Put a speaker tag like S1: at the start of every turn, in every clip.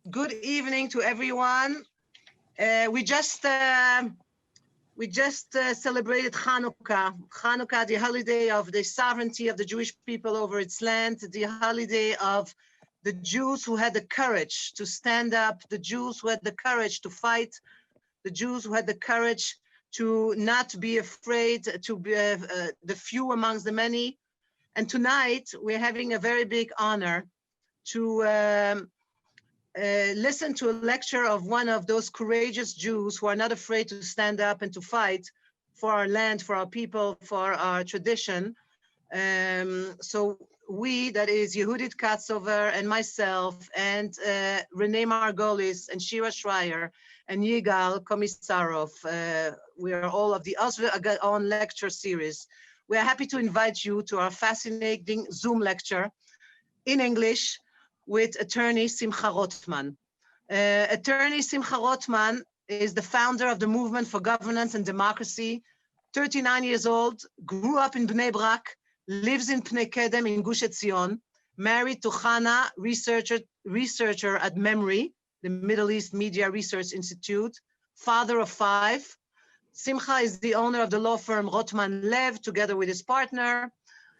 S1: Good evening to everyone. We just celebrated Hanukkah. Hanukkah, the holiday of the sovereignty of the Jewish people over its land, the holiday of the Jews who had the courage to stand up, the Jews who had the courage to fight, the Jews who had the courage to not be afraid, to be the few amongst the many. And tonight, we're having a very big honor to listen to a lecture of one of those courageous Jews who are not afraid to stand up and to fight for our land, for our people, for our tradition. So we, that is Yehudit Katzover and myself and Renee Margolis and Shira Schreier and Yigal Komisarov, we are all of the on lecture series. We are happy to invite you to our fascinating Zoom lecture in English with attorney Simcha Rothman. Attorney Simcha Rothman is the founder of the Movement for Governance and Democracy, 39 years old, grew up in Bnei Brak, lives in Pnei Kedem in Gush Etzion, married to Chana, researcher at MEMRI, the Middle East Media Research Institute, father of 5. Simcha is the owner of the law firm Rothman Lev, together with his partner,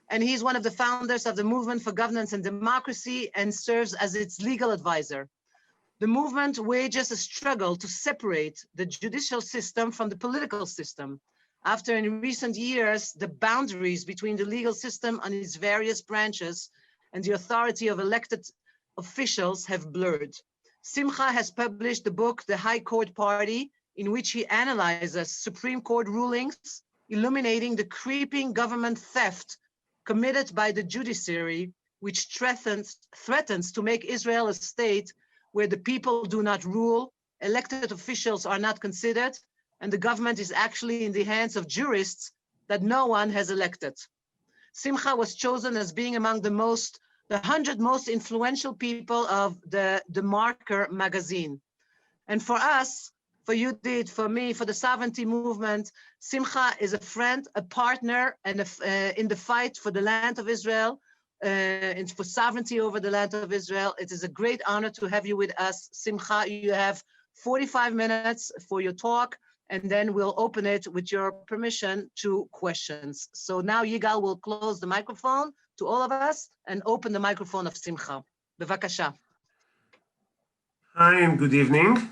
S1: and he's one of the founders of the Movement for Governance and Democracy and serves as its legal advisor. The movement wages a struggle to separate the judicial system from the political system, after in recent years, the boundaries between the legal system and its various branches and the authority of elected officials have blurred. Simcha has published the book, The High Court Party, in which he analyzes Supreme Court rulings, illuminating the creeping government theft committed by the judiciary, which threatens to make Israel a state where the people do not rule, elected officials are not considered, and the government is actually in the hands of jurists that no one has elected. Simcha was chosen as being among the 100 most influential people of the Marker magazine. And for us, for Yudit, for me, for the sovereignty movement, Simcha is a friend, a partner, and in the fight for the land of Israel, and for sovereignty over the land of Israel. It is a great honor to have you with us, Simcha. You have 45 minutes for your talk, and then we'll open it with your permission to questions. So now Yigal will close the microphone to all of us and open the microphone of Simcha. Bevakasha.
S2: Hi and good evening.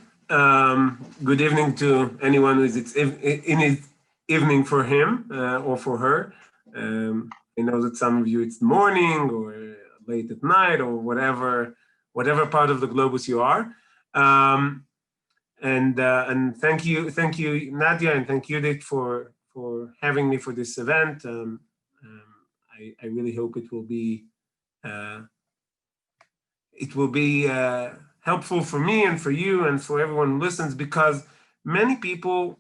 S2: Good evening to anyone who is in his evening for him or for her. I know that some of you it's morning or late at night or whatever part of the globus you are. And thank you Nadia, and thank you Judith for having me for this event. I really hope it will be helpful for me and for you and for everyone who listens, because many people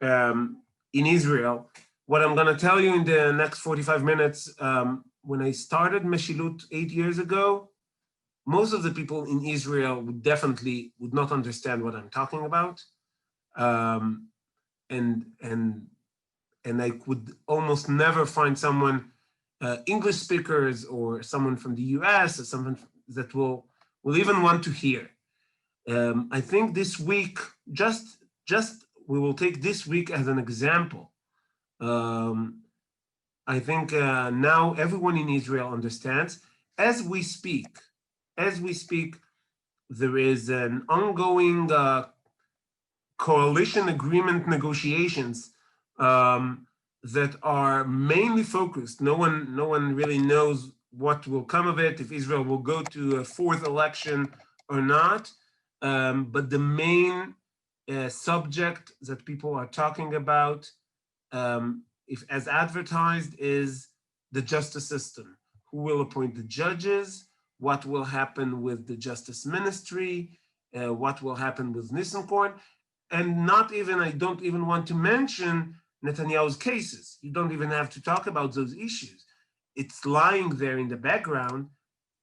S2: in Israel, what I'm going to tell you in the next 45 minutes, when I started Meshilut 8 years ago, most of the people in Israel would not understand what I'm talking about. And I could almost never find someone, English speakers or someone from the US or someone that will even want to hear. I think this week, just we will take this week as an example. I think now everyone in Israel understands. As we speak, there is an ongoing coalition agreement negotiations that are mainly focused. No one really knows what will come of it, if Israel will go to a 4th election or not. But the main subject that people are talking about, if as advertised, is the justice system. Who will appoint the judges? What will happen with the justice ministry? What will happen with Nissen Court? And I don't even want to mention Netanyahu's cases. You don't even have to talk about those issues. It's lying there in the background,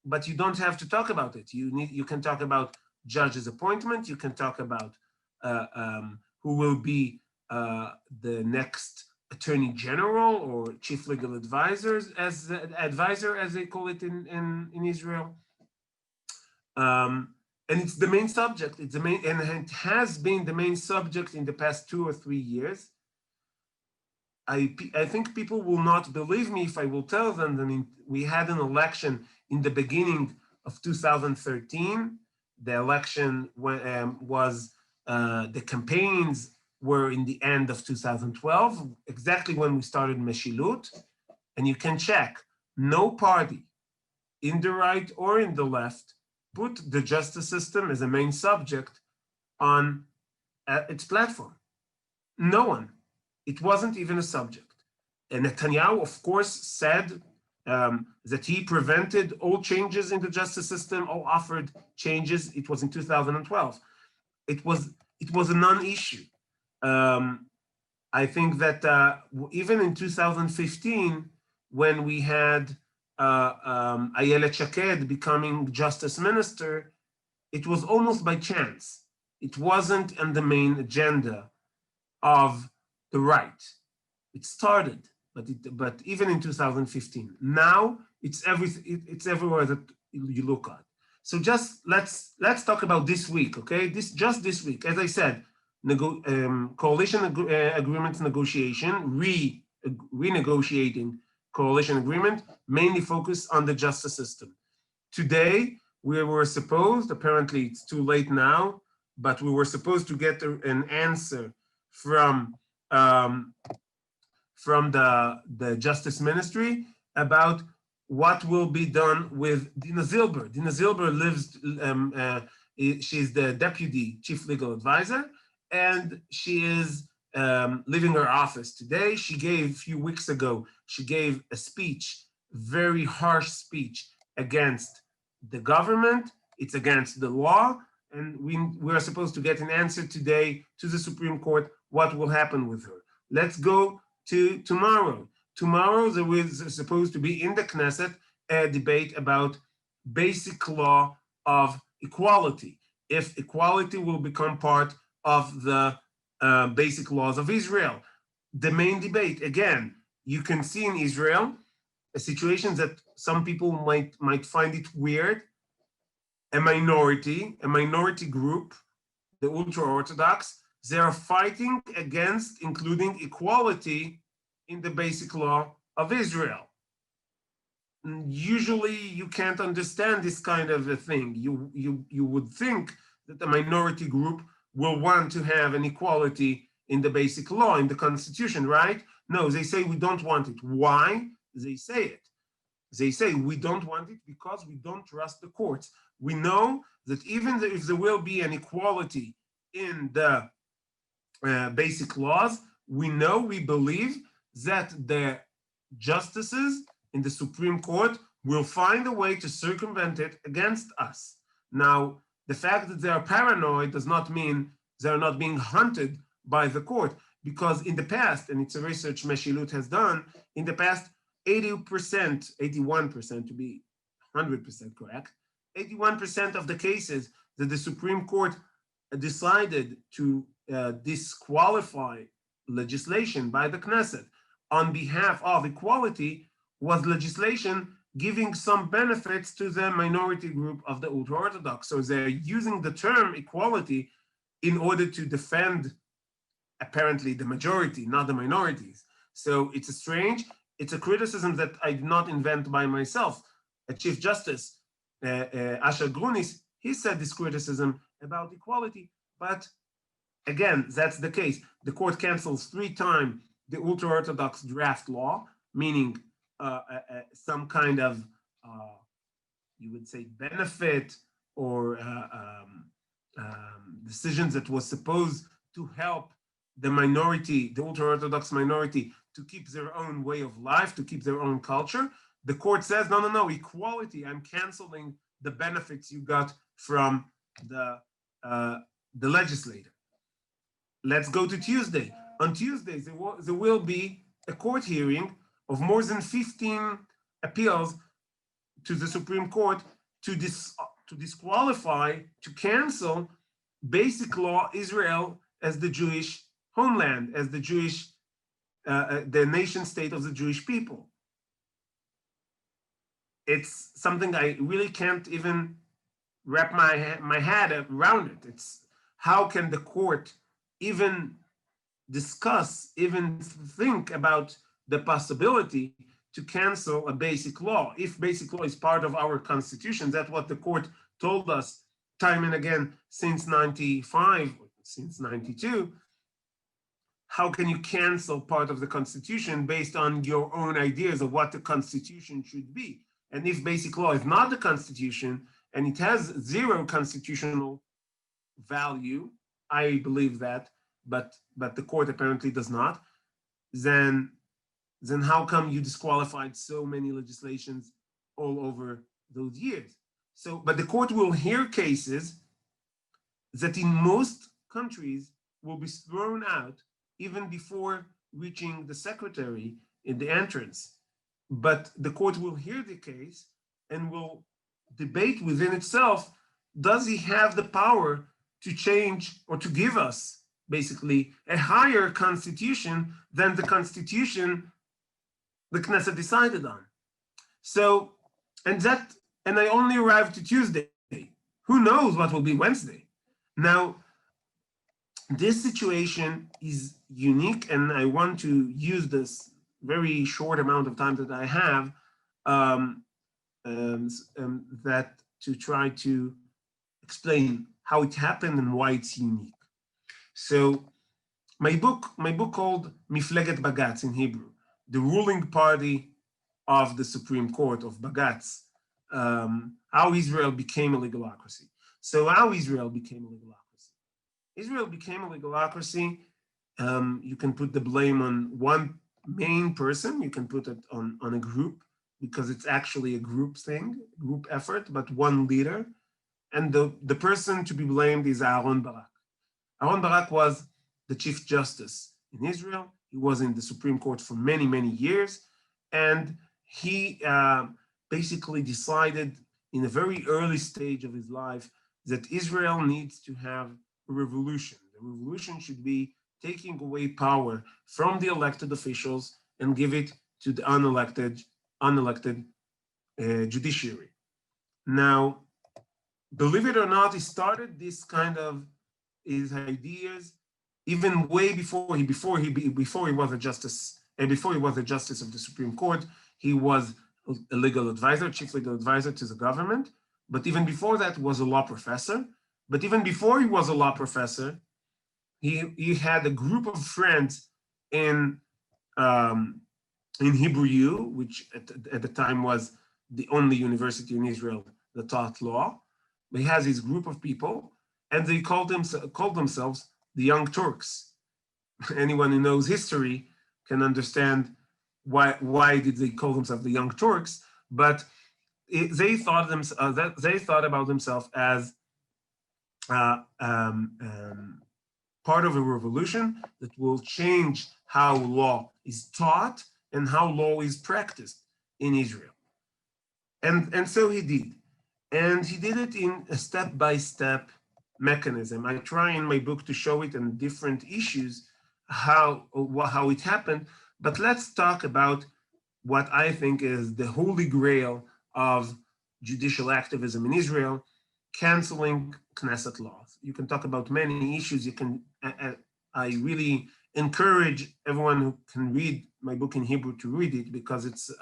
S2: but you don't have to talk about it. You can talk about judges' appointment. You can talk about who will be the next attorney general or chief legal advisor, as they call it in Israel. And it's the main subject. It's the main, and it has been the main subject in the past 2 or 3 years. I think people will not believe me if I will tell them that we had an election in the beginning of 2013. The election was, the campaigns were in the end of 2012, exactly when we started Meshilut. And you can check, no party in the right or in the left put the justice system as a main subject on its platform. No one. It wasn't even a subject. And Netanyahu, of course, said that he prevented all changes in the justice system, all offered changes. It was in 2012. It was a non-issue. I think that even in 2015, when we had Ayelet Shaked becoming justice minister, it was almost by chance. It wasn't on the main agenda of the right. It started, but even in 2015, now it's everywhere that you look at. So just let's talk about this week, okay? Just this week, as I said, coalition agreements negotiation, renegotiating coalition agreement, mainly focused on the justice system. Today, we were supposed, apparently it's too late now, but we were supposed to get an answer from the Justice Ministry about what will be done with Dina Zilber. Dina Zilber lives, she's the Deputy Chief Legal Advisor, and she is leaving her office today. She gave, a few weeks ago, she gave a speech, very harsh speech against the government. It's against the law. And we are supposed to get an answer today to the Supreme Court, what will happen with her. Let's go to tomorrow. Tomorrow there is supposed to be in the Knesset a debate about basic law of equality. If equality will become part of the basic laws of Israel. The main debate, again, you can see in Israel a situation that some people might find it weird. A minority group, the ultra-Orthodox, they are fighting against including equality in the basic law of Israel. Usually you can't understand this kind of a thing. You would think that the minority group will want to have an equality in the basic law, in the constitution, right? No, they say we don't want it. Why? They say it. They say we don't want it because we don't trust the courts. We know that even if there will be an equality in the basic laws, we believe that the justices in the Supreme Court will find a way to circumvent it against us. Now, the fact that they are paranoid does not mean they're not being hunted by the court, because in the past, and it's a research Meshilut has done, in the past, 80%, 81% to be 100% correct, 81% of the cases that the Supreme Court decided to disqualify legislation by the Knesset on behalf of equality was legislation giving some benefits to the minority group of the ultra-Orthodox. So they're using the term equality in order to defend, apparently, the majority, not the minorities. So it's a criticism that I did not invent by myself. Chief Justice Asher Grunis, he said this criticism about equality, but again, that's the case. The court cancels 3 times the ultra-Orthodox draft law, meaning some kind of, you would say, benefit or decisions that was supposed to help the minority, the ultra-Orthodox minority, to keep their own way of life, to keep their own culture. The court says, no, equality, I'm canceling the benefits you got from the legislator. Let's go to Tuesday. On Tuesday, there will be a court hearing of more than 15 appeals to the Supreme Court to disqualify, to cancel basic law Israel as the Jewish homeland, as the Jewish, the nation state of the Jewish people. It's something I really can't even wrap my head around it. It's how can the court even discuss, even think about the possibility to cancel a basic law? If basic law is part of our constitution, that's what the court told us time and again since 95, since 92. How can you cancel part of the constitution based on your own ideas of what the constitution should be? And if basic law is not the constitution and it has zero constitutional value, I believe that, but the court apparently does not, then how come you disqualified so many legislations all over those years? So, but the court will hear cases that in most countries will be thrown out even before reaching the secretary in the entrance. But the court will hear the case and will debate within itself, does he have the power to change or to give us basically a higher constitution than the constitution the Knesset decided on? So, and I only arrived to Tuesday. Who knows what will be Wednesday? Now, this situation is unique, and I want to use this very short amount of time that I have that to try to explain how it happened and why it's unique. So my book called Mifleget Bagatz in Hebrew, the ruling party of the Supreme Court of Bagatz, how Israel became a legalocracy. So how Israel became a legalocracy. Israel became a legalocracy. You can put the blame on one main person. You can put it on a group because it's actually a group thing, group effort, but one leader. And the person to be blamed is Aaron Barak. Aaron Barak was the Chief Justice in Israel. He was in the Supreme Court for many, many years. And he basically decided in a very early stage of his life that Israel needs to have a revolution. The revolution should be taking away power from the elected officials and give it to the unelected judiciary. Now, believe it or not, he started this kind of his ideas even way before he was a justice, before he was a justice of the Supreme Court. He was a legal advisor, chief legal advisor to the government. But even before that, was a law professor. But even before he was a law professor, he had a group of friends in Hebrew U, which at the time was the only university in Israel that taught law. He has his group of people, and they called themselves the Young Turks. Anyone who knows history can understand why did they call themselves the Young Turks, but they thought about themselves as part of a revolution that will change how law is taught and how law is practiced in Israel. And so he did. And he did it in a step-by-step mechanism. I try in my book to show it in different issues, how it happened. But let's talk about what I think is the holy grail of judicial activism in Israel, canceling Knesset laws. You can talk about many issues. I really encourage everyone who can read my book in Hebrew to read it, because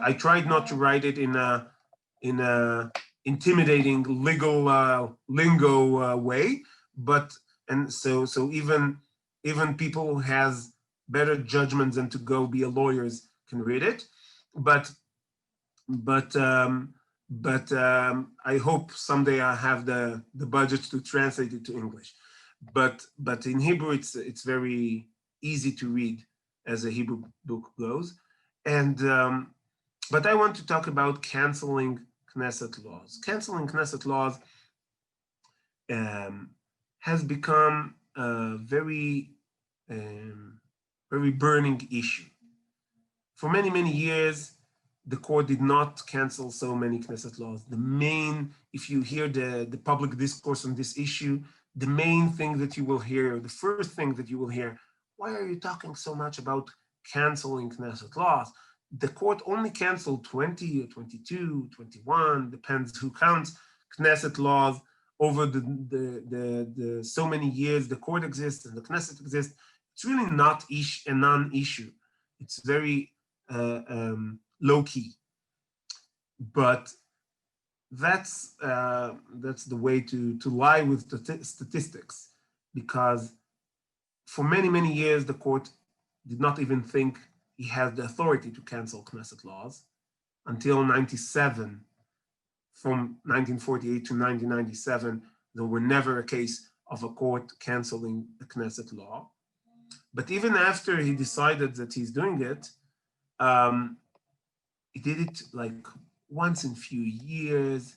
S2: I tried not to write it in a intimidating legal lingo way, so even people who has better judgment than to go be a lawyers can read it, but I hope someday I have the budget to translate it to English. But in Hebrew, it's very easy to read as a Hebrew book goes. And but I want to talk about canceling Knesset laws. Canceling Knesset laws has become a very burning issue. For many, many years, the court did not cancel so many Knesset laws. If you hear the public discourse on this issue, the main thing that you will hear, the first thing that you will hear, why are you talking so much about canceling Knesset laws? The court only canceled 20 or 22, 21, depends who counts, Knesset laws over the so many years the court exists and the Knesset exists. It's really not a non-issue. It's very low key, but that's the way to lie with statistics, because for many years the court did not even think he had the authority to cancel Knesset laws until 97. From 1948 to 1997, there were never a case of a court canceling a Knesset law. But even after he decided that he's doing it, he did it like once in a few years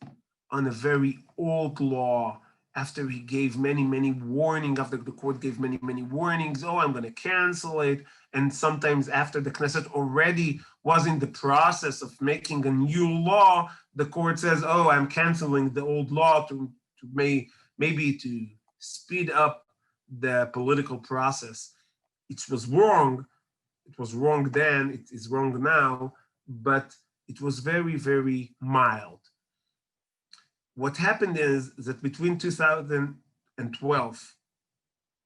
S2: on a very old law, after he gave many warnings, after the court gave many warnings, oh, I'm going to cancel it. And sometimes after the Knesset already was in the process of making a new law, the court says, oh, I'm canceling the old law to maybe to speed up the political process. It was wrong. It was wrong then, it is wrong now, but it was very mild. What happened is that between 2012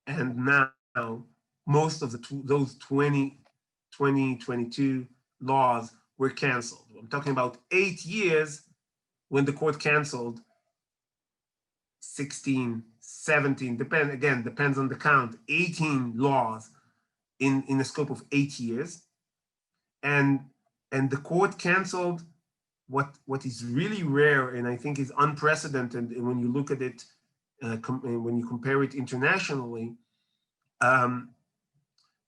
S2: and now, most of those 2022 laws were canceled. I'm talking about 8 years when the court canceled 16, 17, depends on the count, 18 laws in a scope of 8 years. And the court canceled what is really rare, and I think is unprecedented, and when you look at it, when you compare it internationally,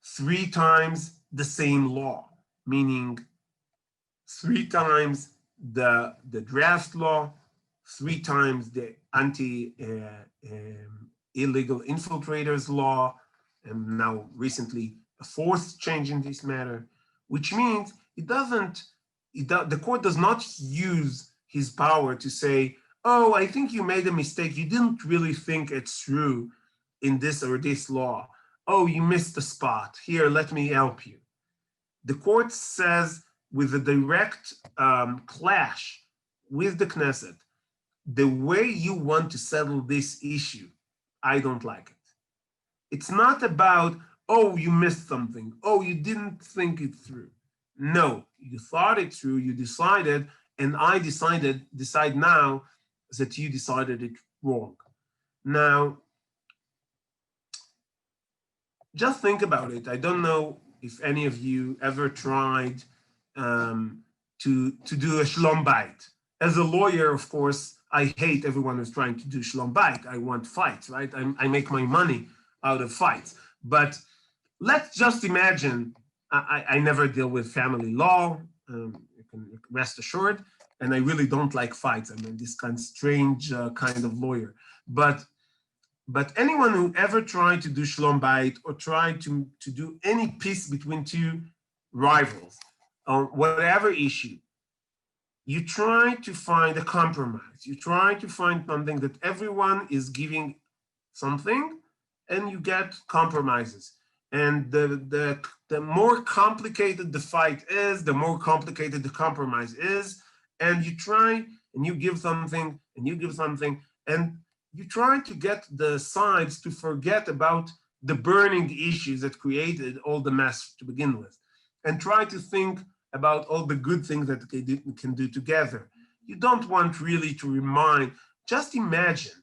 S2: 3 times the same law, meaning 3 times the draft law, 3 times the illegal infiltrators law, and now recently a 4th change in this matter, which means the court does not use his power to say, oh, I think you made a mistake. You didn't really think it's true in this or this law. Oh, you missed the spot. Here, let me help you. The court says, with a direct clash with the Knesset, the way you want to settle this issue, I don't like it. It's not about, oh, you missed something. Oh, you didn't think it through. No, you thought it through, you decided, and I decide now that you decided it wrong. Now, just think about it. I don't know if any of you ever tried to do a shlom bayit. As a lawyer, of course, I hate everyone who's trying to do shlom bayit. I want fights, right? I make my money out of fights. But let's just imagine, I never deal with family law, you can rest assured, and I really don't like fights. I'm this kind of strange kind of lawyer. But anyone who ever tried to do shlom bayit or tried to do any peace between 2 rivals on whatever issue, you try to find a compromise. You try to find something that everyone is giving something, and you get compromises. And the more complicated the fight is, the more complicated the compromise is. And you try and you give something and you give something, and you try to get the sides to forget about the burning issues that created all the mess to begin with, and try to think about all the good things that they can do together. You don't want really to remind, just imagine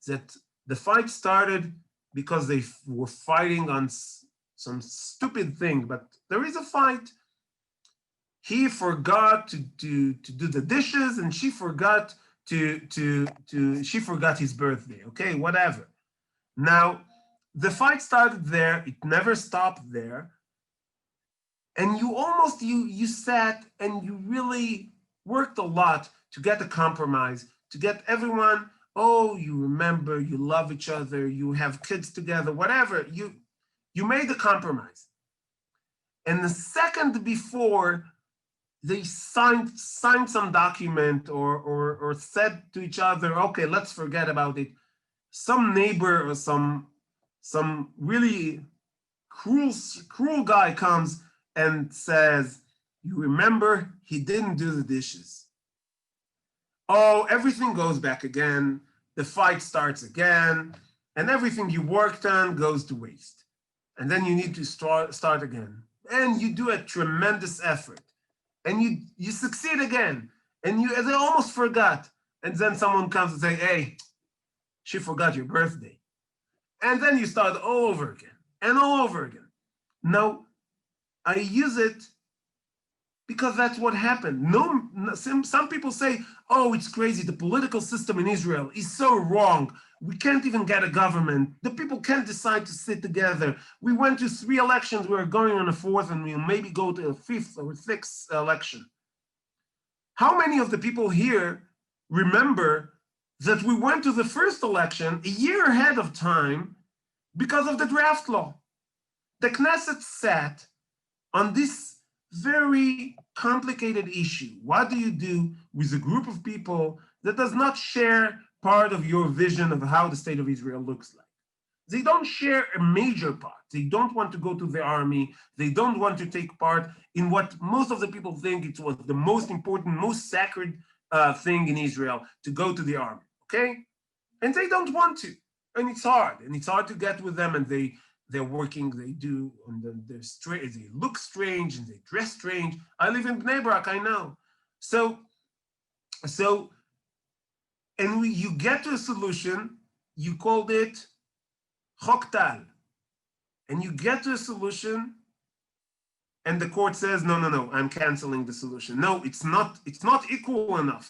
S2: that the fight started because they were fighting on some stupid thing, but there is a fight. He forgot to do the dishes, and she forgot she forgot his birthday, okay, whatever. Now, the fight started there, it never stopped there, and you sat and you really worked a lot to get a compromise, to get everyone, oh, you remember, you love each other, you have kids together, whatever, you made a compromise. And the second before, they signed some document or said to each other, okay, let's forget about it. Some neighbor or some really cruel guy comes and says, you remember, he didn't do the dishes. oh, everything goes back again, the fight starts again, and everything you worked on goes to waste. And then you need to start again. And you do a tremendous effort. And you succeed again. And they almost forgot. And then someone comes and say, hey, she forgot your birthday. And then you start all over again and all over again. Now, I use it because that's what happened. Some people say, oh, it's crazy. The political system in Israel is so wrong. We can't even get a government. The people can't decide to sit together. We went to 3 elections. We're going on a 4th, and we'll maybe go to a 5th or 6th election. How many of the people here remember that we went to the first election a year ahead of time because of the draft law? The Knesset sat on this very complicated issue. What do you do with a group of people that does not share part of your vision of how the state of Israel looks like? They don't share a major part. They don't want to go to the army. They don't want to take part in what most of the people think it was the most important, most sacred thing in Israel, to go to the army, okay? And they don't want to, and it's hard. And it's hard to get with them, and they're working, they do, and they look strange, and they dress strange. I live in Bnei Brak, I know. So and you get to a solution, you called it Chok Tal, and you get to a solution, and the court says, no, I'm canceling the solution. No, it's not equal enough.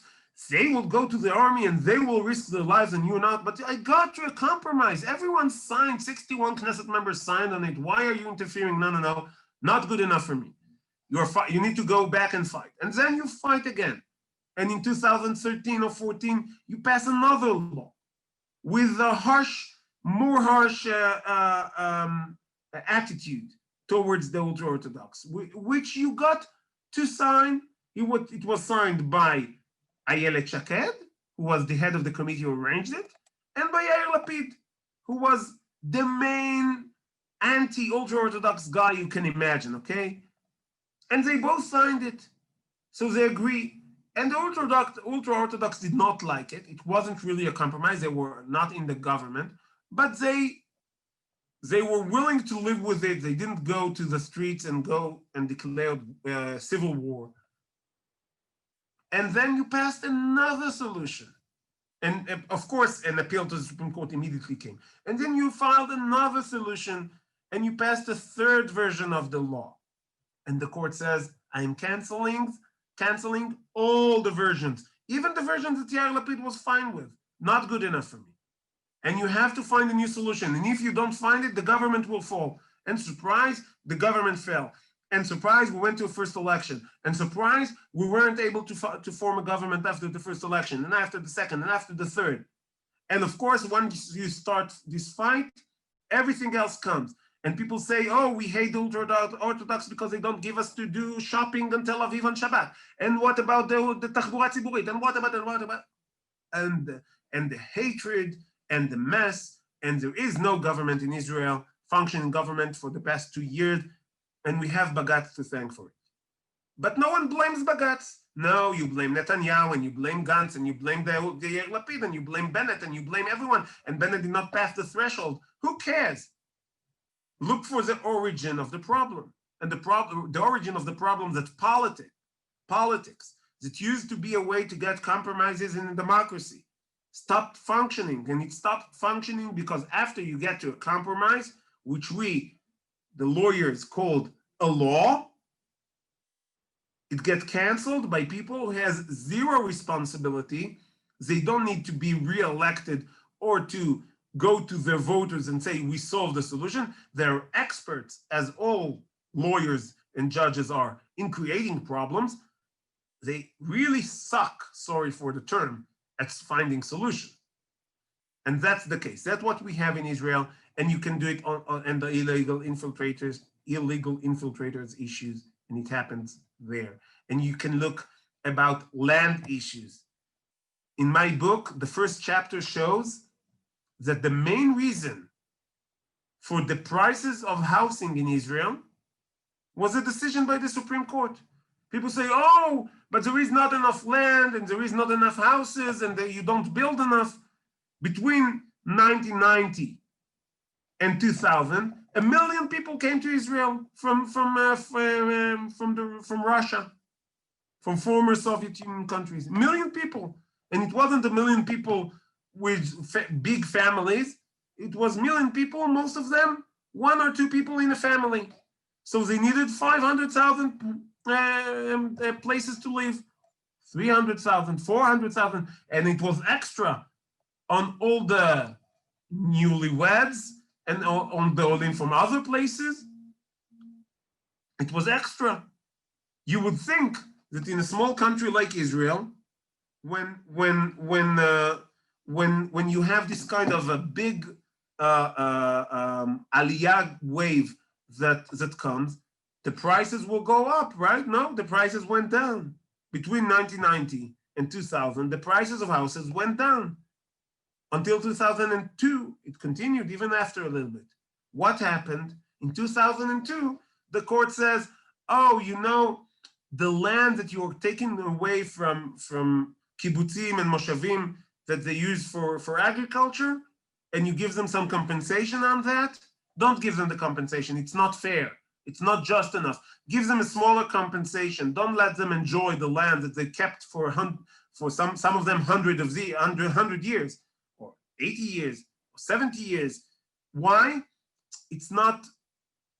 S2: They will go to the army and they will risk their lives and you're not, but I got to a compromise. Everyone signed, 61 Knesset members signed on it. Why are you interfering? No, not good enough for me. You need to go back and fight. And then you fight again. And in 2013 or 14, you pass another law with a more harsh attitude towards the ultra-Orthodox, which you got to sign. It was signed by Ayelet Shaked, who was the head of the committee who arranged it, and by Yair Lapid, who was the main anti-ultra-Orthodox guy you can imagine, okay? And they both signed it, so they agree. And the ultra-Orthodox did not like it. It wasn't really a compromise. They were not in the government, but they were willing to live with it. They didn't go to the streets and go and declare civil war. And then you passed another solution. And of course, an appeal to the Supreme Court immediately came. And then you filed another solution and you passed a third version of the law. And the court says, I'm canceling all the versions, even the versions that Yair Lapid was fine with. Not good enough for me. And you have to find a new solution. And if you don't find it, the government will fall. And surprise, the government fell. And surprise, we went to a first election. And surprise, we weren't able to form a government after the first election, and after the second, and after the third. And of course, once you start this fight, everything else comes. And people say, oh, we hate the ultra-Orthodox because they don't give us to do shopping in Tel Aviv on Shabbat. And what about the Tachbura Tziburit? And what about? And the hatred and the mess, and there is no government in Israel, functioning government for the past 2 years, and we have Bagatz to thank for it. But no one blames Bagatz. No, you blame Netanyahu, and you blame Gantz, and you blame the Yair Lapid, and you blame Bennett, and you blame everyone, and Bennett did not pass the threshold. Who cares? Look for the origin of the problem. And the origin of the problem that's politics, that used to be a way to get compromises in a democracy, stopped functioning. And it stopped functioning because after you get to a compromise, which the lawyers called a law, it gets canceled by people who has zero responsibility. They don't need to be re-elected or to go to their voters and say, we solved the solution. They're experts, as all lawyers and judges are, in creating problems. They really suck, sorry for the term, at finding solutions. And that's the case. That's what we have in Israel. And you can do it on the illegal infiltrators issues, and it happens there. And you can look about land issues. In my book, the first chapter shows that the main reason for the prices of housing in Israel was a decision by the Supreme Court. People say, oh, but there is not enough land and there is not enough houses and you don't build enough. Between 1990 and 2000, 1 million people came to Israel from Russia, from former Soviet Union countries. 1 million people. And it wasn't 1 million people with big families. It was 1 million people, most of them, 1 or 2 people in a family. So they needed 500,000 places to live, 300,000, 400,000, and it was extra on all the newlyweds and on the Olim from other places. It was extra. You would think that in a small country like Israel, when you have this kind of a big aliyah wave that comes, the prices will go up, right? No, the prices went down. Between 1990 and 2000, the prices of houses went down. Until 2002, it continued even after a little bit. What happened? In 2002, the court says, oh, you know, the land that you're taking away from kibbutzim and moshavim that they use for agriculture, and you give them some compensation on that, don't give them the compensation. It's not fair. It's not just enough. Give them a smaller compensation. Don't let them enjoy the land that they kept for some of them 100 years, or 80 years, or 70 years. Why? It's not,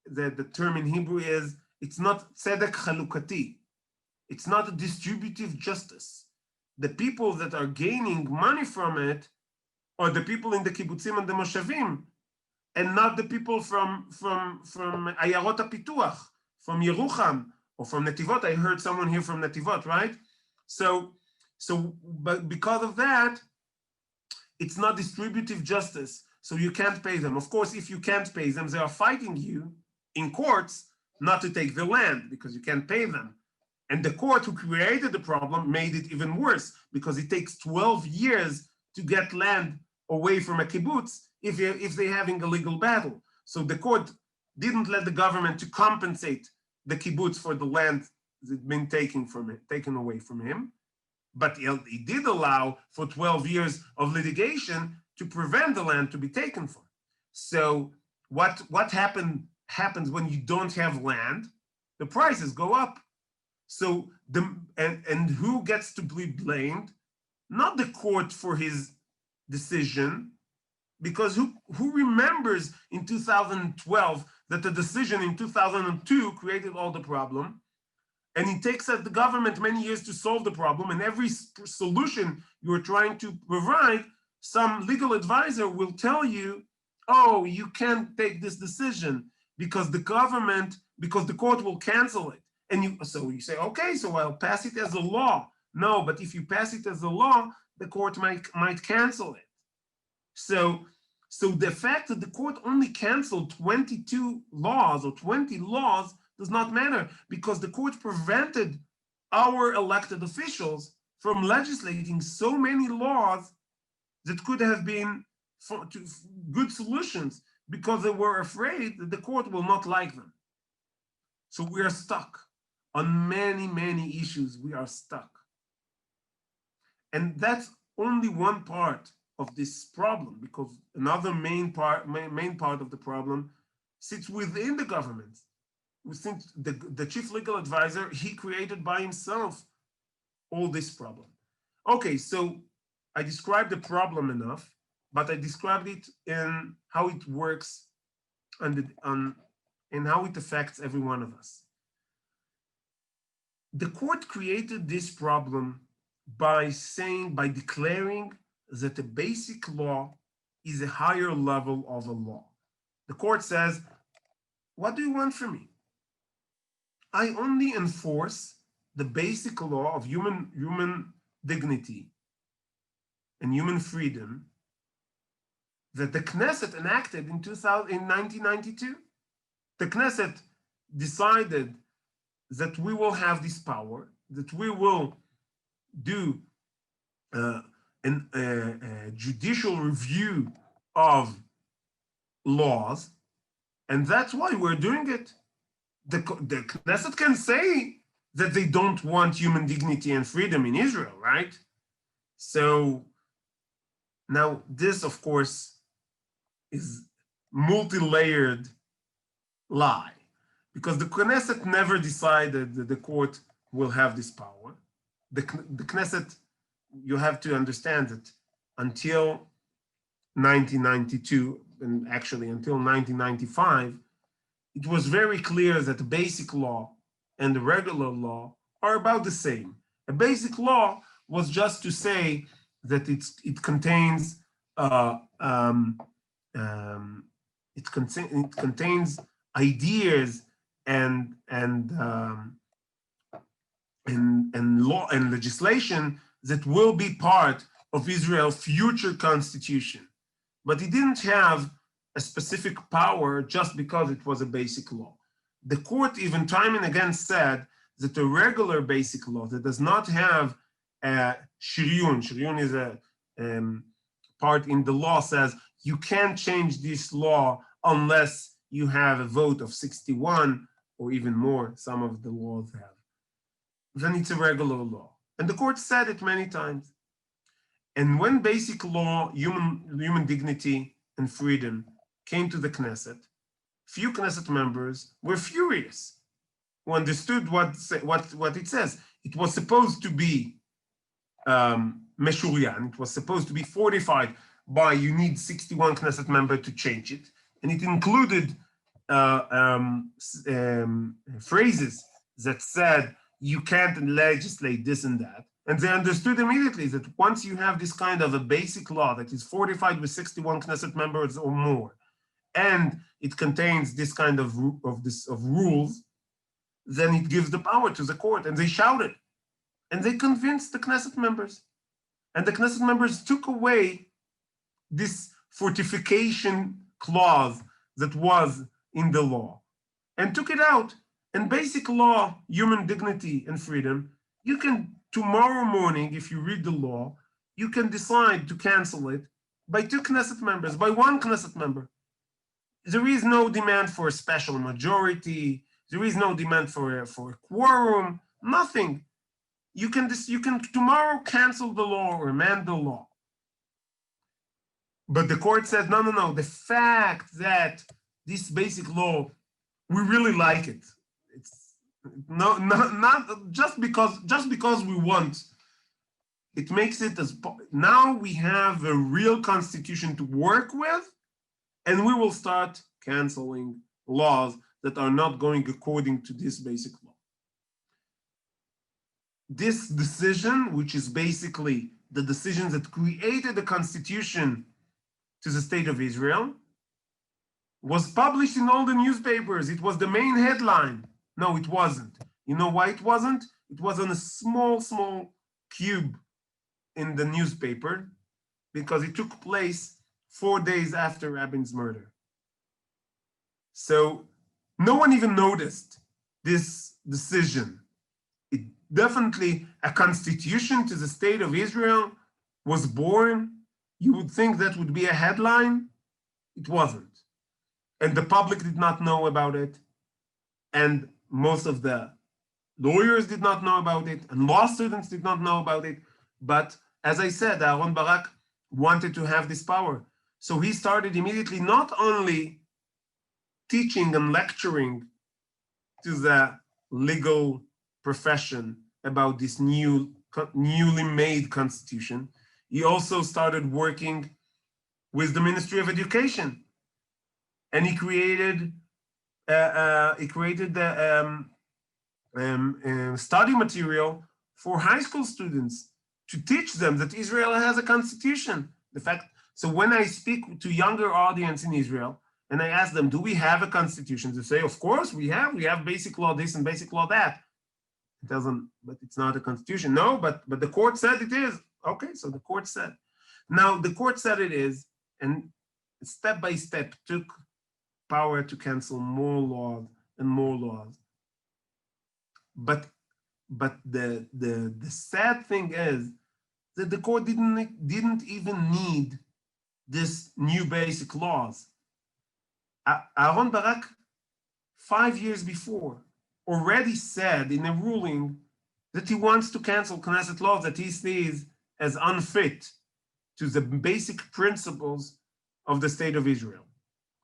S2: the term in Hebrew is, it's not tzedek chalukati. It's not a distributive justice. The people that are gaining money from it are the people in the kibbutzim and the moshavim, and not the people from Ayarot HaPituach, from Yerucham, or from Netivot. I heard someone here from Netivot, right? But because of that, it's not distributive justice, so you can't pay them. Of course, if you can't pay them, they are fighting you in courts not to take the land because you can't pay them. And the court who created the problem made it even worse because it takes 12 years to get land away from a kibbutz if they're having a legal battle. So the court didn't let the government to compensate the kibbutz for the land that's been taken away from him, but he did allow for 12 years of litigation to prevent the land to be taken from. So what happens when you don't have land? The prices go up. So and who gets to be blamed? Not the court for his decision, because who remembers in 2012 that the decision in 2002 created all the problem, and it takes the government many years to solve the problem, and every solution you're trying to provide, some legal advisor will tell you, oh, you can't take this decision because the court will cancel it. And so you say, okay, so I'll pass it as a law. No, but if you pass it as a law, the court might cancel it. So the fact that the court only canceled 22 laws or 20 laws does not matter, because the court prevented our elected officials from legislating so many laws that could have been good solutions, because they were afraid that the court will not like them. So we are stuck. On many, many issues, we are stuck. And that's only one part of this problem, because another main part of the problem sits within the government. Since the chief legal advisor, he created by himself all this problem. Okay, so I described the problem enough, but I described it in how it works and how it affects every one of us. The court created this problem by declaring that a basic law is a higher level of a law. The court says, what do you want from me? I only enforce the basic law of human dignity and human freedom that the Knesset enacted in 1992. The Knesset decided that we will have this power, that we will do a judicial review of laws, and that's why we're doing it. The Knesset can say that they don't want human dignity and freedom in Israel, right? So now this, of course, is multi-layered lie, because the Knesset never decided that the court will have this power. The Knesset, you have to understand that until 1992, and actually until 1995, it was very clear that the basic law and the regular law are about the same. A basic law was just to say that it contains it contains ideas and law and legislation that will be part of Israel's future constitution. But it didn't have a specific power just because it was a basic law. The court even time and again said that a regular basic law that does not have a shiriyun is a part in the law, says you can't change this law unless you have a vote of 61 or even more, some of the laws have. Then it's a regular law. And the court said it many times. And when basic law, human dignity and freedom came to the Knesset, few Knesset members were furious, who understood what it says. It was supposed to be meshurian, it was supposed to be fortified by you need 61 Knesset member to change it. And it included phrases that said, you can't legislate this and that. And they understood immediately that once you have this kind of a basic law that is fortified with 61 Knesset members or more, and it contains this kind of rules, then it gives the power to the court. And they shouted, and they convinced the Knesset members. And the Knesset members took away this fortification clause that was in the law and took it out. And basic law, human dignity and freedom, you can, tomorrow morning, if you read the law, you can decide to cancel it by 2 Knesset members, by 1 Knesset member. There is no demand for a special majority. There is no demand for a quorum, nothing. You can tomorrow cancel the law or amend the law. But the court said, no. The fact that this basic law, we really like it. It's not just because we want. It makes it as now we have a real constitution to work with, and we will start canceling laws that are not going according to this basic law. This decision, which is basically the decision that created the constitution to the state of Israel, was published in all the newspapers. It was the main headline. No, it wasn't. You know why it wasn't? It was on a small cube in the newspaper because it took place 4 days after Rabin's murder. So no one even noticed this decision. It definitely, a constitution to the state of Israel was born. You would think that would be a headline. It wasn't. And the public did not know about it. And most of the lawyers did not know about it. And law students did not know about it. But as I said, Aaron Barak wanted to have this power. So he started immediately not only teaching and lecturing to the legal profession about this newly made constitution, he also started working with the Ministry of Education. And he created study material for high school students to teach them that Israel has a constitution. So when I speak to younger audience in Israel, and I ask them, do we have a constitution? They say, of course we have basic law this and basic law that. It doesn't, but it's not a constitution. No, but the court said it is. Okay, so the court said. Now the court said it is, and step by step took power to cancel more laws and more laws. But the sad thing is that the court didn't even need this new basic laws. Aaron Barak, 5 years before, already said in a ruling that he wants to cancel Knesset laws that he sees as unfit to the basic principles of the state of Israel.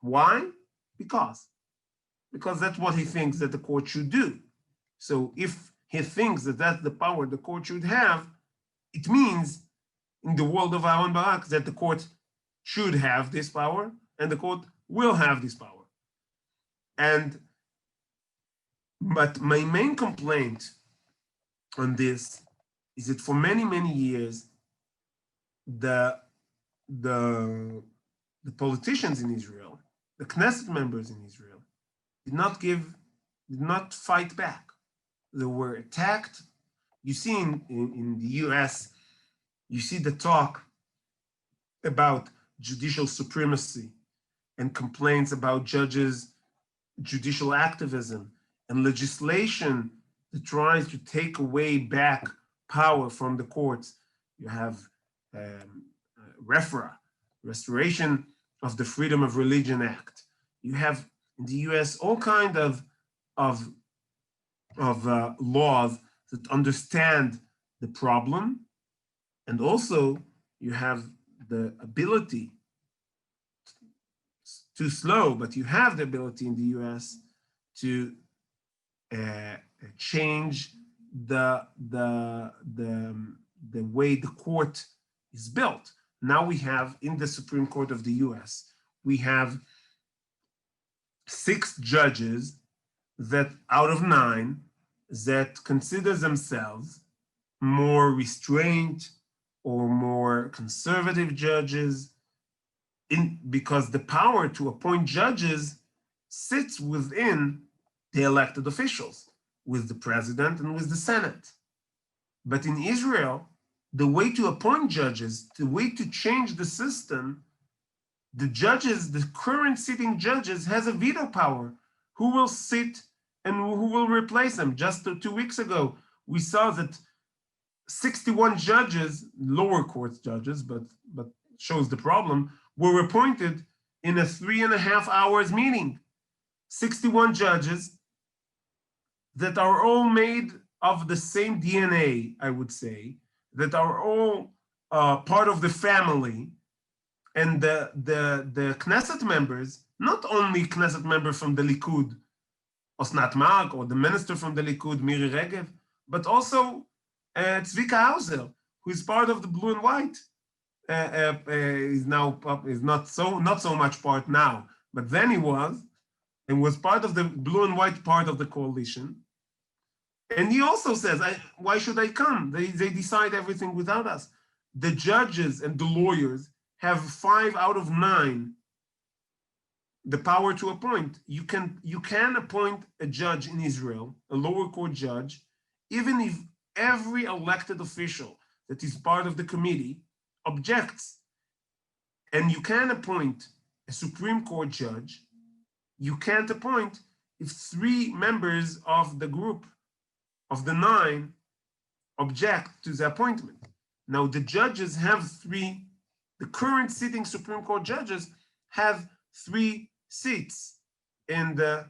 S2: Why? Because that's what he thinks that the court should do. So if he thinks that that's the power the court should have, it means in the world of Aaron Barak that the court should have this power and the court will have this power. But my main complaint on this is that for many, many years, the politicians in Israel, the Knesset members in Israel, did not fight back. They were attacked. You see in the US, you see the talk about judicial supremacy and complaints about judges' judicial activism and legislation that tries to take away back power from the courts. You have REFRA, Restoration of the Freedom of Religion Act. You have in the US all kind of laws that understand the problem, and also you have the ability, too slow, but you have the ability in the US to change the way the court is built. Now we have in the Supreme Court of the US, we have 6 judges that out of 9 that consider themselves more restrained or more conservative judges, because the power to appoint judges sits within the elected officials, with the president and with the Senate. But in Israel, the way to appoint judges, the way to change the system, the judges, the current sitting judges, has a veto power. Who will sit and who will replace them? Just 2 weeks ago, we saw that 61 judges, lower court judges, but shows the problem, were appointed in a 3.5 hours meeting. 61 judges that are all made of the same DNA, I would say, that are all part of the family. And the Knesset members, not only Knesset members from the Likud, Osnat Mark, or the minister from the Likud, Miri Regev, but also Tzvika Hauser, who is part of the Blue and White. Is not so much part now, but then he was, and was part of the Blue and White part of the coalition. And he also says, why should I come? They decide everything without us. The judges and the lawyers have 5 out of 9 the power to appoint. You can appoint a judge in Israel, a lower court judge, even if every elected official that is part of the committee objects. And you can appoint a Supreme Court judge. You can't appoint if 3 members of the group of the 9 object to the appointment. Now the judges have 3, the current sitting Supreme Court judges have 3 seats in the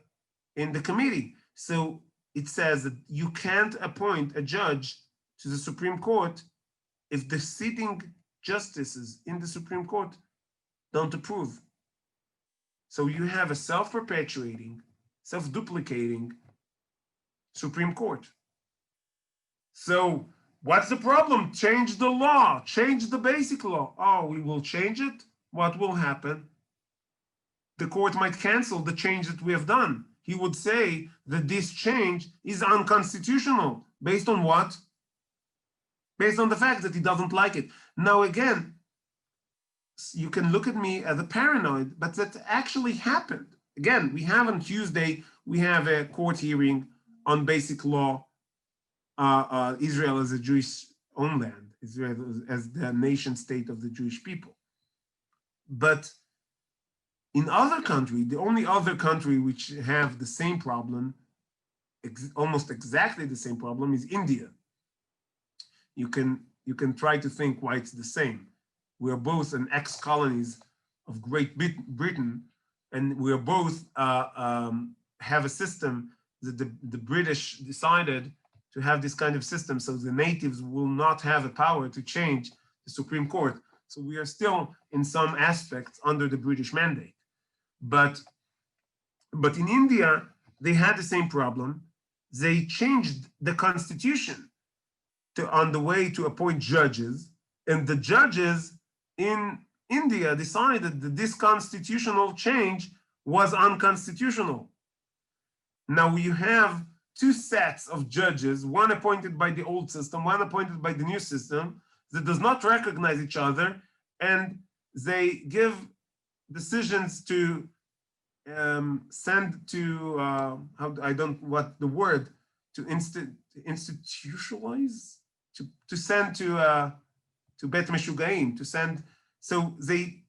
S2: committee. So it says that you can't appoint a judge to the Supreme Court if the sitting justices in the Supreme Court don't approve. So you have a self-perpetuating, self-duplicating Supreme Court. So what's the problem? Change the law, change the basic law. Oh, we will change it. What will happen? The court might cancel the change that we have done. He would say that this change is unconstitutional. Based on what? Based on the fact that he doesn't like it. Now, again, you can look at me as a paranoid, but that actually happened. Again, we have on Tuesday, we have a court hearing on basic law, Israel as a Jewish homeland, Israel as the nation state of the Jewish people. But in other countries, the only other country which have the same problem, almost exactly the same problem, is India. You can try to think why it's the same. We are both an ex-colonies of Great Britain, and we are both have a system the British decided to have this kind of system, so the natives will not have a power to change the Supreme Court. So we are still, in some aspects, under the British mandate. But in India, they had the same problem. They changed the constitution on the way to appoint judges, and the judges in India decided that this constitutional change was unconstitutional. Now you have two sets of judges, one appointed by the old system, one appointed by the new system, that does not recognize each other, and they give decisions to send to, to institutionalize, to send to Bet Meshugaim, to send, so they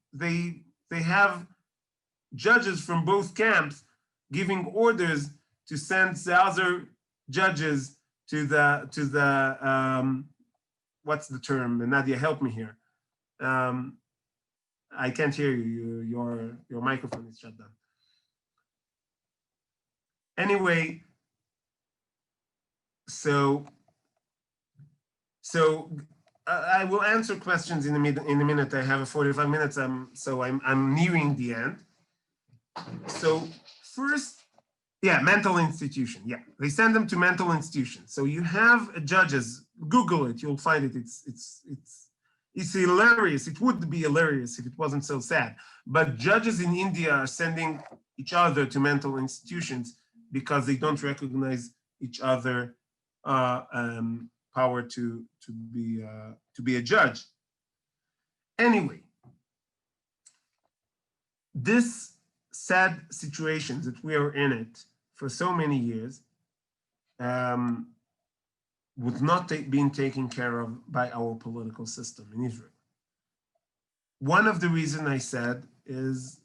S2: have judges from both camps giving orders to send the other judges to the what's the term? Nadia, help me here. I can't hear you. Your microphone is shut down. Anyway, so I will answer questions in a minute. I have 45 minutes, so I'm nearing the end. So first, yeah, mental institution. Yeah, they send them to mental institutions. So you have judges. Google it, you'll find it. It's hilarious. It would be hilarious if it wasn't so sad. But judges in India are sending each other to mental institutions because they don't recognize each other power to be a judge. Anyway, this sad situation that we are in it for so many years was not being taken care of by our political system in Israel. One of the reasons I said is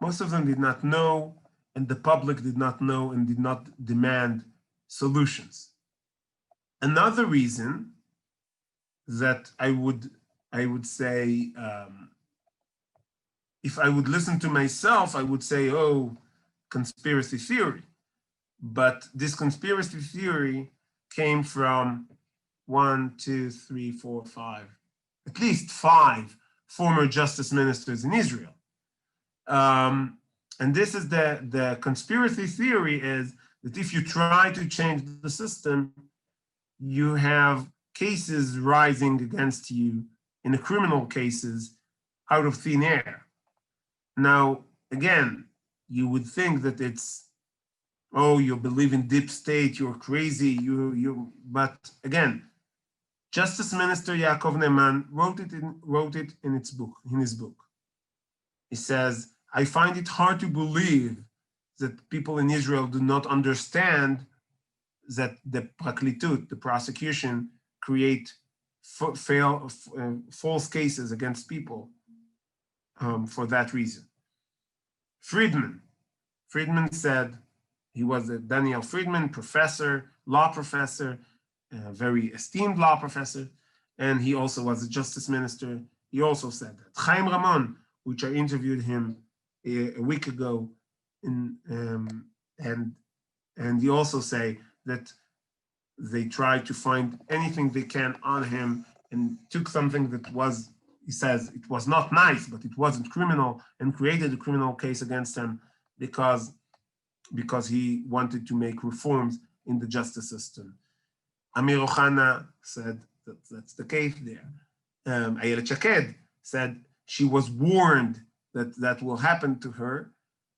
S2: most of them did not know, and the public did not know and did not demand solutions. Another reason that I would say, if I would listen to myself, I would say, oh, conspiracy theory. But this conspiracy theory came from at least five former justice ministers in Israel. And this is the conspiracy theory is that if you try to change the system, you have cases rising against you in the criminal cases out of thin air. Now, again, you would think that it's, oh, you believe in deep state, you're crazy, but again, Justice Minister Yaakov Ne'eman wrote it in his book. He says, I find it hard to believe that people in Israel do not understand that the Praklitut, the prosecution, create false cases against people for that reason. Friedman said, he was a Daniel Friedman professor, law professor, a very esteemed law professor, and he also was a justice minister. He also said that. Chaim Ramon, which I interviewed him a week ago, and he also say that they tried to find anything they can on him and took something that was, he says, it was not nice, but it wasn't criminal, and created a criminal case against him because he wanted to make reforms in the justice system. Amir Ohana said that that's the case there. Ayelet Shaked said she was warned that that will happen to her.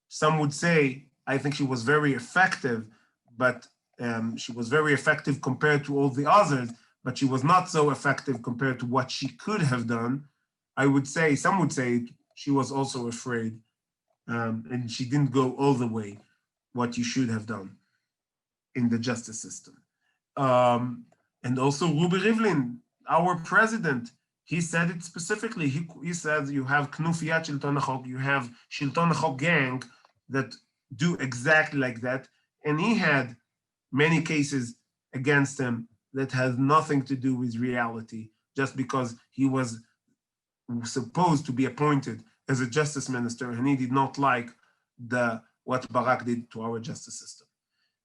S2: Some would say, I think she was very effective, but she was very effective compared to all the others, but she was not so effective compared to what she could have done. I would say, some would say she was also afraid, and she didn't go all the way what you should have done in the justice system. And also Ruby Rivlin, our president, he said it specifically. He said you have Knufiat Shilton HaChok, you have Shilton HaChok gang that do exactly like that. And he had many cases against him that has nothing to do with reality, just because he was supposed to be appointed as a justice minister and he did not like what Barak did to our justice system.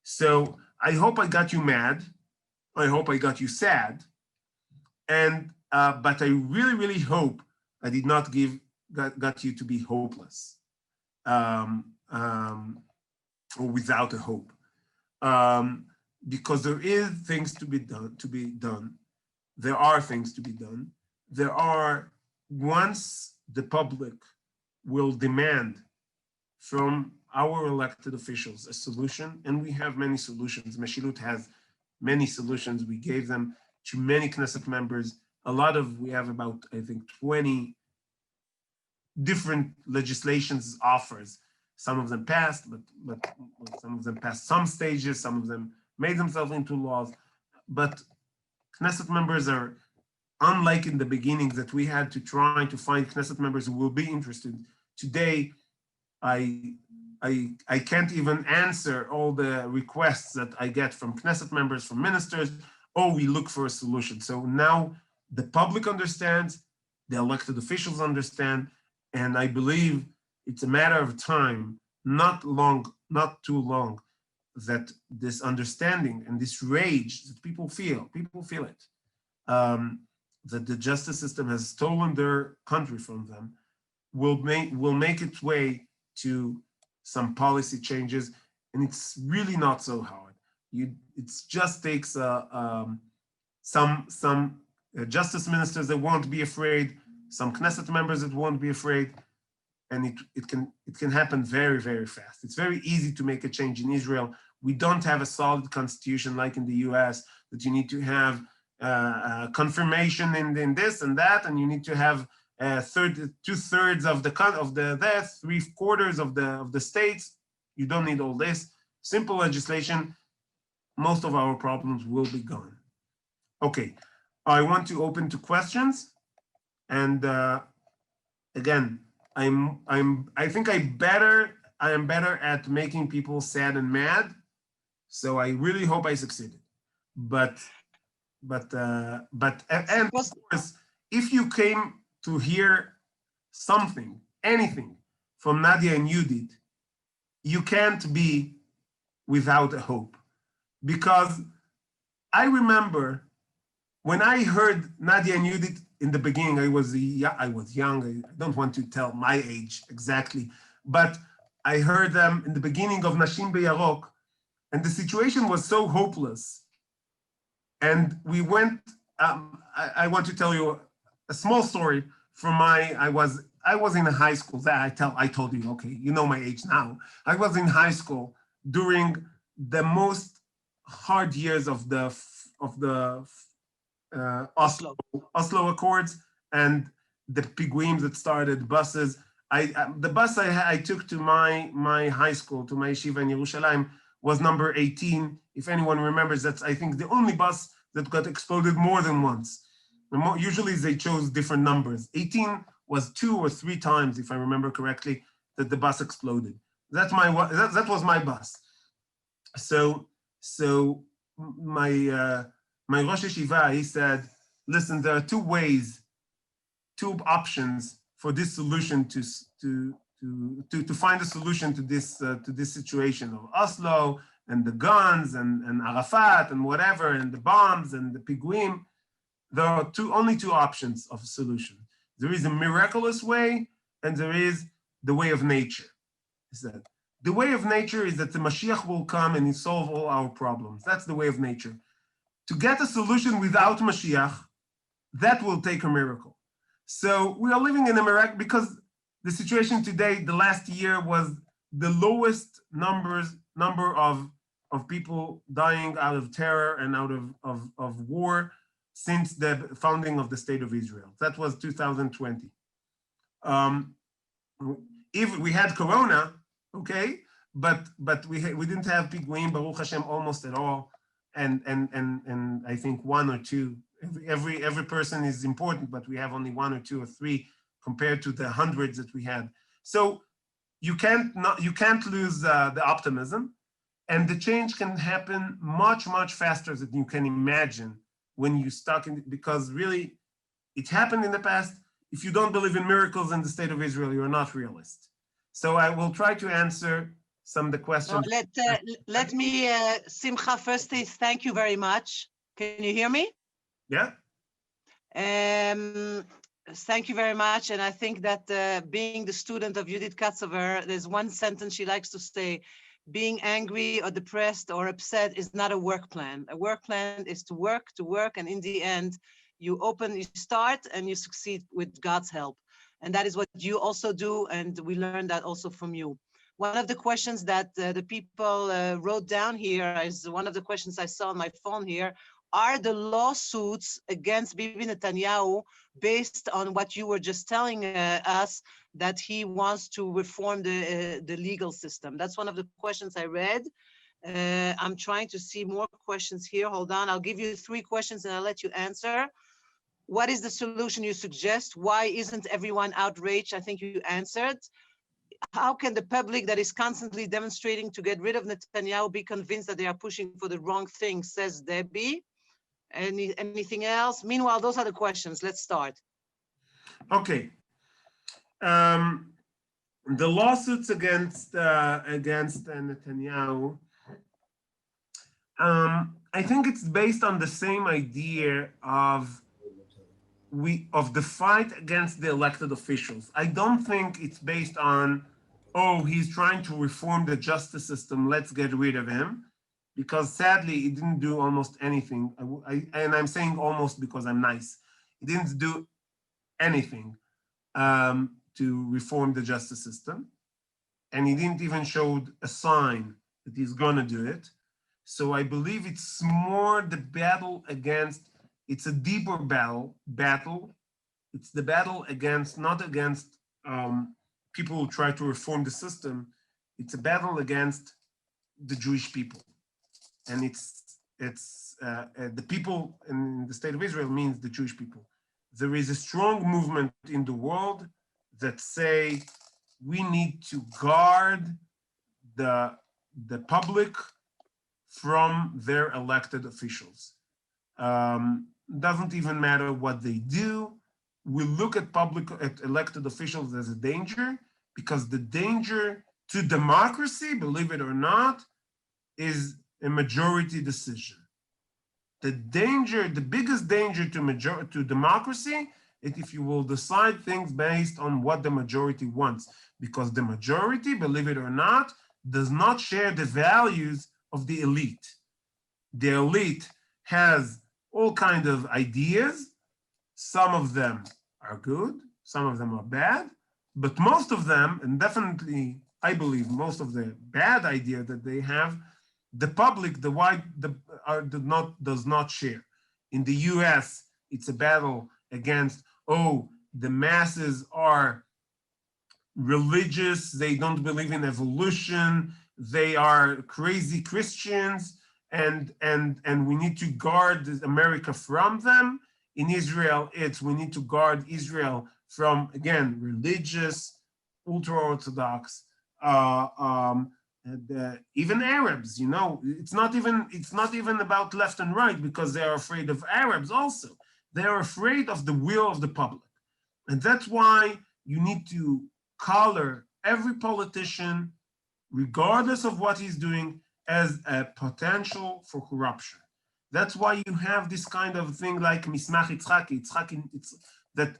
S2: So I hope I got you mad. I hope I got you sad. And but I really, really hope I did not got you to be hopeless or without a hope. Because there is things to be done. There are things to be done. There are, once the public will demand from our elected officials a solution, and we have many solutions. Meshilut has many solutions. We gave them to many Knesset members. We have about, I think, 20 different legislations offers. Some of them passed, but some of them passed some stages, some of them made themselves into laws. But Knesset members are, unlike in the beginning that we had to try to find Knesset members who will be interested. Today, I can't even answer all the requests that I get from Knesset members, from ministers. Oh, we look for a solution. So now the public understands, the elected officials understand, and I believe it's a matter of time, not too long, that this understanding and this rage that people feel it, that the justice system has stolen their country from them, will make its way to some policy changes, and it's really not so hard. It just takes some justice ministers that won't be afraid, some Knesset members that won't be afraid, and it can happen very, very fast. It's very easy to make a change in Israel. We don't have a solid constitution like in the US that you need to have confirmation in this and that, and you need to have 2/3 of the 3/4 of the states. You don't need all this. Simple legislation, most of our problems will be gone. Okay, I want to open to questions, and again, I think I am better at making people sad and mad. So I really hope I succeeded. But of course, if you came to hear something, anything from Nadia and Yudit, you can't be without a hope. Because I remember when I heard Nadia and Yudit in the beginning, I was young. I don't want to tell my age exactly, but I heard them in the beginning of Nashim B'Yarok, and the situation was so hopeless. And we went, I want to tell you a small story from I was in a high school. I told you, okay, you know my age now. I was in high school during the most hard years of the Oslo Accords and the piguim that started buses. The bus I took to my high school, to my yeshiva in Yerushalayim, was number 18. If anyone remembers, that's, I think, the only bus that got exploded more than once. Usually they chose different numbers. 18 was 2 or 3 times, if I remember correctly, that the bus exploded. That was my bus. So my Rosh Yeshiva, he said, listen, there are 2 options for this solution to find a solution to this situation of Oslo and the guns and Arafat and whatever and the bombs and the piguim. There are only 2 options of a solution. There is a miraculous way and there is the way of nature. He said, the way of nature is that the Mashiach will come and solve all our problems. That's the way of nature. To get a solution without Mashiach, that will take a miracle. So we are living in a miracle because the situation today, the last year, was the lowest number of people dying out of terror and out of war since the founding of the State of Israel. That was 2020. If we had Corona, okay, but we didn't have piguim, Baruch Hashem, almost at all, and I think 1 or 2. Every person is important, but we have only 1 or 2 or 3 compared to the hundreds that we had. So you can't lose the optimism, and the change can happen much faster than you can imagine when you're stuck in it, because really it happened in the past. If you don't believe in miracles in the State of Israel, you're not realist. So I will try to answer some of the questions.
S1: No, let me, Simcha, first thank you very much. Can you hear me?
S2: Yeah.
S1: Thank you very much. And I think that being the student of Judith Katzover, there's one sentence she likes to say: being angry or depressed or upset is not a work plan. A work plan is to work, and in the end, you start and you succeed with God's help. And that is what you also do, and we learned that also from you. One of the questions that the people wrote down here is one of the questions I saw on my phone here. Are the lawsuits against Bibi Netanyahu based on what you were just telling us, that he wants to reform the legal system? That's one of the questions I read. I'm trying to see more questions here. Hold on, I'll give you 3 questions and I'll let you answer. What is the solution you suggest? Why isn't everyone outraged? I think you answered. How can the public that is constantly demonstrating to get rid of Netanyahu be convinced that they are pushing for the wrong thing, says Debbie. Anything else? Meanwhile, those are the questions. Let's start.
S2: Okay. The lawsuits against Netanyahu, I think it's based on the same idea of the fight against the elected officials. I don't think it's based on, oh, he's trying to reform the justice system, let's get rid of him. Because sadly, he didn't do almost anything. And I'm saying almost because I'm nice. He didn't do anything to reform the justice system. And he didn't even show a sign that he's gonna do it. So I believe it's more the battle against, it's a deeper battle. It's the battle against, not against people who try to reform the system. It's a battle against the Jewish people. And it's the people in the state of Israel means the Jewish people. There is a strong movement in the world that say we need to guard the public from their elected officials. Doesn't even matter what they do. We look at elected officials as a danger, because the danger to democracy, believe it or not, is a majority decision. The biggest danger to democracy is if you will decide things based on what the majority wants, because the majority, believe it or not, does not share the values of the elite. The elite has all kinds of ideas. Some of them are good, some of them are bad, but most of them, and definitely, I believe, most of the bad ideas that they have, the public, does not share. In the US, it's a battle against, oh, the masses are religious, they don't believe in evolution, they are crazy Christians, and we need to guard America from them. In Israel, we need to guard Israel from, again, religious, ultra-Orthodox, even Arabs, you know, it's not even about left and right, because they are afraid of Arabs also. They are afraid of the will of the public. And that's why you need to color every politician, regardless of what he's doing, as a potential for corruption. That's why you have this kind of thing like Mismach Yitzhaki. That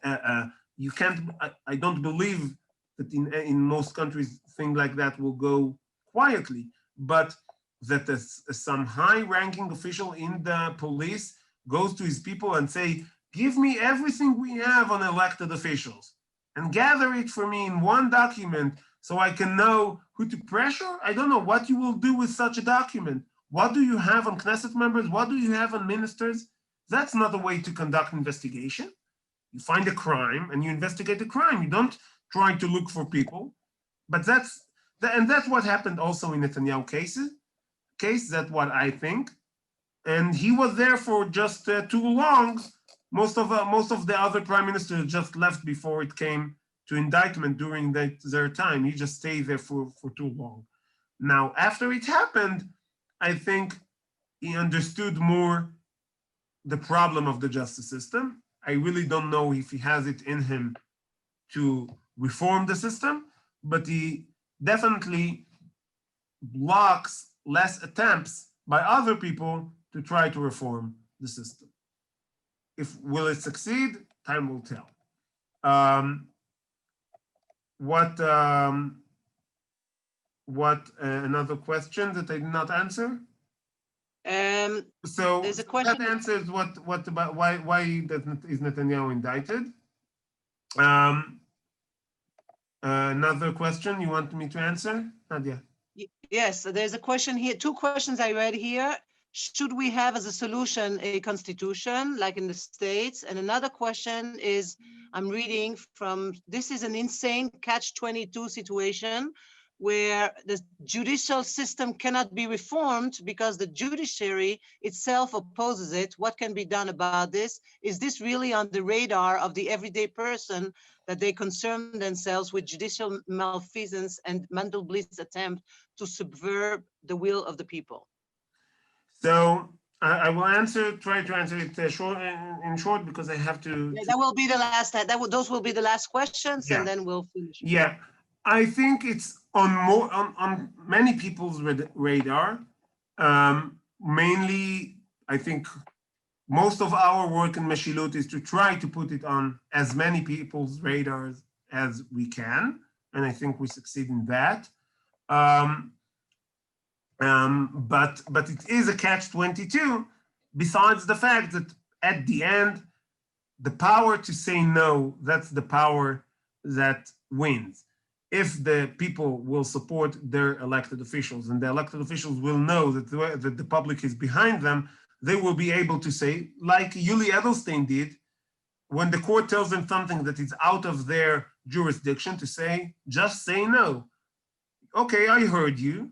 S2: you can't, I don't believe that in most countries, thing like that will go quietly, but that some high-ranking official in the police goes to his people and say, give me everything we have on elected officials and gather it for me in one document so I can know who to pressure. I don't know what you will do with such a document. What do you have on Knesset members? What do you have on ministers? That's not a way to conduct investigation. You find a crime and you investigate the crime. You don't try to look for people. But that's what happened also in Netanyahu case. That's what I think. And he was there for just too long. Most of the other prime ministers just left before it came to indictment during their time. He just stayed there for too long. Now, after it happened, I think he understood more the problem of the justice system. I really don't know if he has it in him to reform the system, but he definitely blocks less attempts by other people to try to reform the system. Will it succeed? Time will tell. Another question that I did not answer? So
S1: there's a question.
S2: That answers what about why is Netanyahu indicted? Another question you want me to answer, Nadia?
S1: Yes, there's a question here. Two questions I read here. Should we have as a solution a constitution like in the States? And another question is, I'm reading from, this is an insane catch-22 situation where the judicial system cannot be reformed because the judiciary itself opposes it. What can be done about this? Is this really on the radar of the everyday person, that they concern themselves with judicial malfeasance and Mandelblig's attempt to subvert the will of the people?
S2: So I will try to answer it in short, because I have to.
S1: Yeah, that will be the last. Those will be the last questions,
S2: yeah.
S1: And then we'll finish.
S2: Yeah, I think it's on many people's radar. Mainly, I think most of our work in Meshilot is to try to put it on as many people's radars as we can, and I think we succeed in that. But it is a catch-22, besides the fact that at the end, the power to say no, that's the power that wins. If the people will support their elected officials, and the elected officials will know that the public is behind them, they will be able to say, like Yuli Edelstein did, when the court tells them something that is out of their jurisdiction, to say, just say no. Okay, I heard you,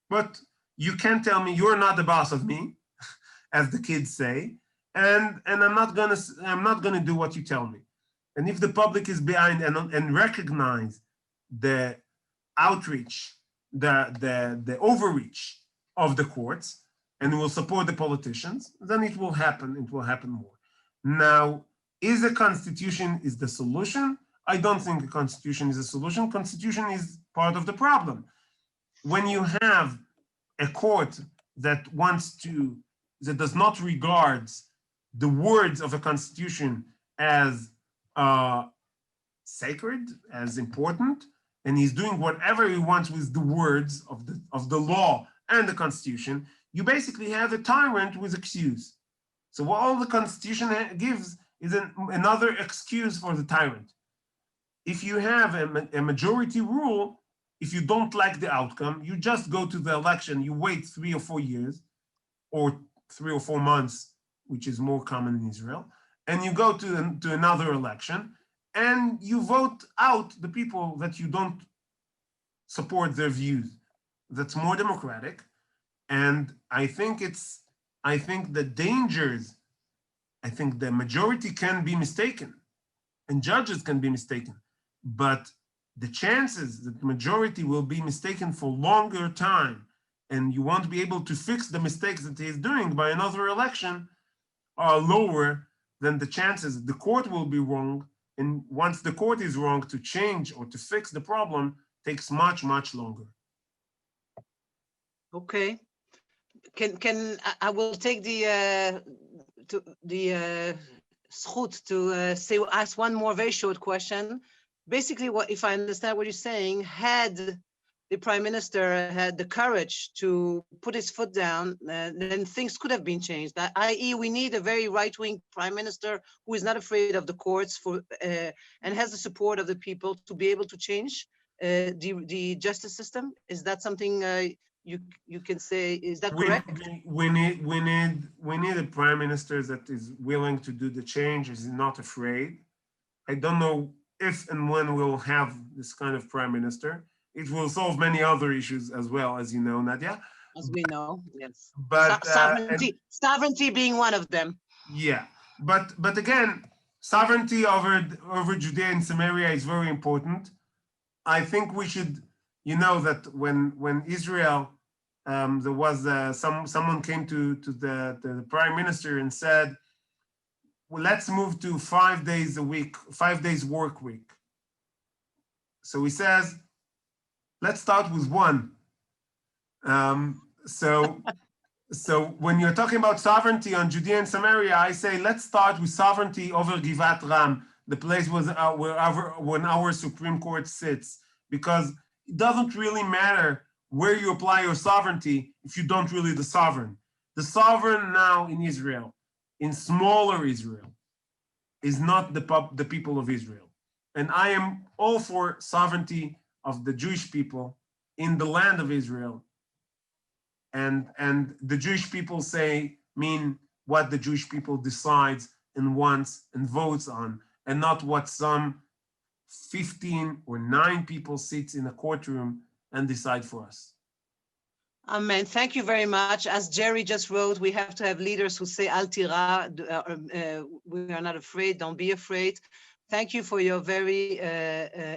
S2: but you can't tell me you're not the boss of me, as the kids say, and I'm not gonna do what you tell me. And if the public is behind and recognize the outreach, the overreach of the courts, and will support the politicians, then it will happen. It will happen more. Now, is a constitution is the solution? I don't think a constitution is a solution. Constitution is part of the problem. When you have a court that does not regard the words of a constitution as sacred, as important, and he's doing whatever he wants with the words of the law and the constitution, you basically have a tyrant with excuse. So what all the constitution gives is another excuse for the tyrant. If you have a majority rule, if you don't like the outcome, you just go to the election, you wait 3 or 4 years, or 3 or 4 months, which is more common in Israel, and you go to another election, and you vote out the people that you don't support their views. That's more democratic. And I think the dangers, I think the majority can be mistaken, and judges can be mistaken, but the chances that the majority will be mistaken for longer time, and you won't be able to fix the mistakes that he is doing by another election, are lower than the chances that the court will be wrong. And once the court is wrong, to change or to fix the problem takes much, much longer.
S1: Okay. I will take the zchut to ask one more very short question. Basically, if I understand what you're saying, had the prime minister had the courage to put his foot down, then things could have been changed. I.e., we need a very right-wing prime minister who is not afraid of the courts and has the support of the people to be able to change the justice system. Is that something you can say? Is that correct?
S2: We need a prime minister that is willing to do the change, is not afraid. I don't know if and when we'll have this kind of prime minister. It will solve many other issues as well, as you know, Nadia.
S1: As we know, yes.
S2: But
S1: sovereignty being one of them.
S2: Yeah, but again, sovereignty over Judea and Samaria is very important. I think we should, that when Israel, there was someone came to the prime minister and said, well, let's move to 5 days a week, 5 days work week. So he says, let's start with 1. So when you're talking about sovereignty on Judea and Samaria, I say, let's start with sovereignty over Givat Ram, the place when our Supreme Court sits, because it doesn't really matter where you apply your sovereignty if you don't really the sovereign. The sovereign now in Israel, in smaller Israel, is not the people of Israel. And I am all for sovereignty of the Jewish people in the land of Israel. And the Jewish people mean what the Jewish people decides and wants and votes on, and not what some 15 or 9 people sits in a courtroom and decide for us.
S1: Amen. Thank you very much. As Jerry just wrote, we have to have leaders who say, Al tira, we are not afraid, don't be afraid. Thank you for your very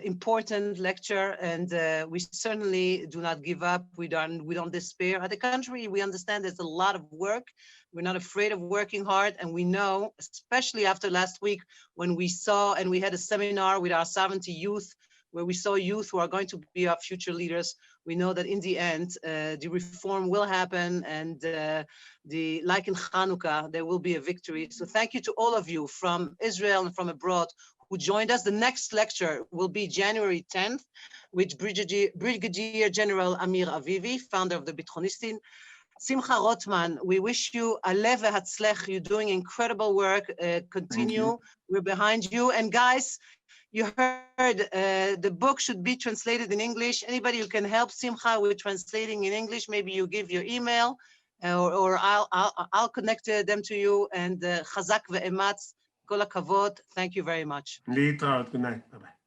S1: important lecture, and we certainly do not give up. We don't despair. At the contrary, we understand there's a lot of work. We're not afraid of working hard, and we know, especially after last week, when we saw and we had a seminar with our sovereignty youth, where we saw youth who are going to be our future leaders. We know that in the end, the reform will happen, and like in Hanukkah, there will be a victory. So thank you to all of you from Israel and from abroad who joined us. The next lecture will be January 10th with Brigadier General Amir Avivi, founder of the Bitronistin. Simcha Rothman, we wish you alev v'hatzlech. You're doing incredible work. Continue. We're behind you. And guys, you heard the book should be translated in English. Anybody who can help Simcha with translating in English, maybe you give your email, or I'll connect them to you. And chazak ve'ematz, kol hakavod. Thank you very much.
S2: Good night. Bye-bye.